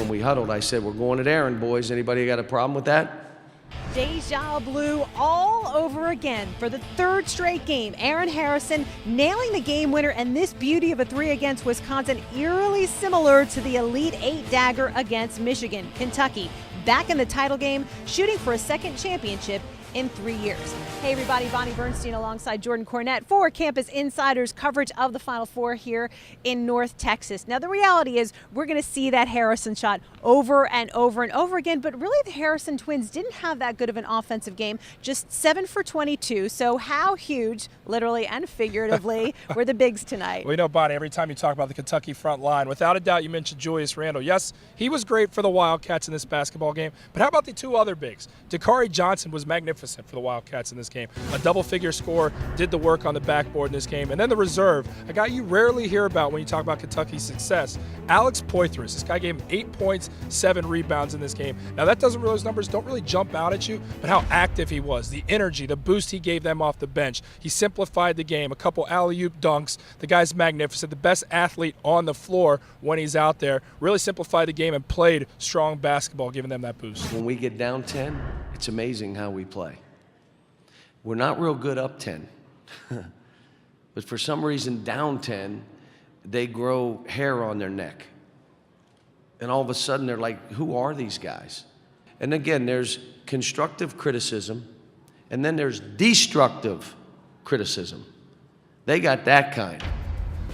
when we huddled, I said, we're going at Aaron, boys. Anybody got a problem with that? Deja blue all over again for the third straight game. Aaron Harrison nailing the game winner, and this beauty of a 3 against Wisconsin, eerily similar to the Elite 8 dagger against Michigan. Kentucky back in the title game, shooting for a second championship in 3 years. Hey everybody, Bonnie Bernstein alongside Jordan Cornette for Campus Insiders coverage of the Final Four here in North Texas. Now the reality is we're going to see that Harrison shot over and over and over again, but really the Harrison twins didn't have that good of an offensive game, just 7 for 22. So how huge, literally and figuratively, were the bigs tonight? Well, you know, Bonnie, every time you talk about the Kentucky front line, without a doubt you mentioned Julius Randle. Yes, he was great for the Wildcats in this basketball game, but how about the two other bigs? Dakari Johnson was magnificent for the Wildcats in this game. A double-figure score, did the work on the backboard in this game. And then the reserve, a guy you rarely hear about when you talk about Kentucky's success, Alex Poythress. This guy gave him 8 points, 7 rebounds in this game. Now, those numbers don't really jump out at you, but how active he was, the energy, the boost he gave them off the bench. He simplified the game, a couple alley-oop dunks. The guy's magnificent, the best athlete on the floor when he's out there. Really simplified the game and played strong basketball, giving them that boost. When we get down 10, it's amazing how we play. We're not real good up 10. But for some reason, down 10, they grow hair on their neck. And all of a sudden, they're like, who are these guys? And again, there's constructive criticism, and then there's destructive criticism. They got that kind.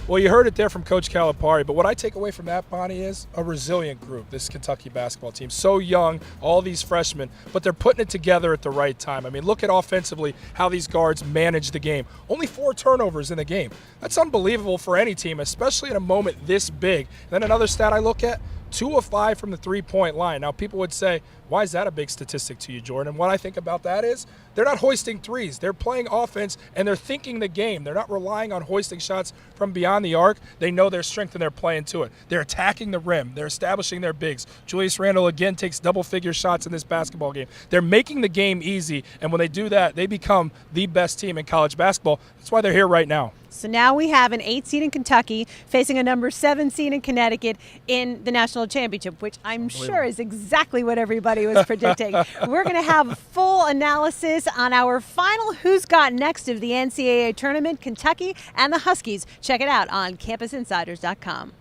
Well, you heard it there from Coach Calipari, but what I take away from that, Bonnie, is a resilient group, this Kentucky basketball team. So young, all these freshmen, but they're putting it together at the right time. I mean, look at offensively how these guards manage the game. Only 4 turnovers in the game. That's unbelievable for any team, especially in a moment this big. And then another stat I look at, 2 of 5 from the three-point line. Now, people would say, why is that a big statistic to you, Jordan? And what I think about that is they're not hoisting threes. They're playing offense, and they're thinking the game. They're not relying on hoisting shots from beyond the arc. They know their strength, and they're playing to it. They're attacking the rim. They're establishing their bigs. Julius Randle, again, takes double-figure shots in this basketball game. They're making the game easy, and when they do that, they become the best team in college basketball. That's why they're here right now. So now we have an 8 seed in Kentucky facing a number 7 seed in Connecticut in the national championship, which I'm sure is exactly what everybody was predicting. We're going to have full analysis on our final Who's Got Next of the NCAA tournament, Kentucky and the Huskies. Check it out on CampusInsiders.com.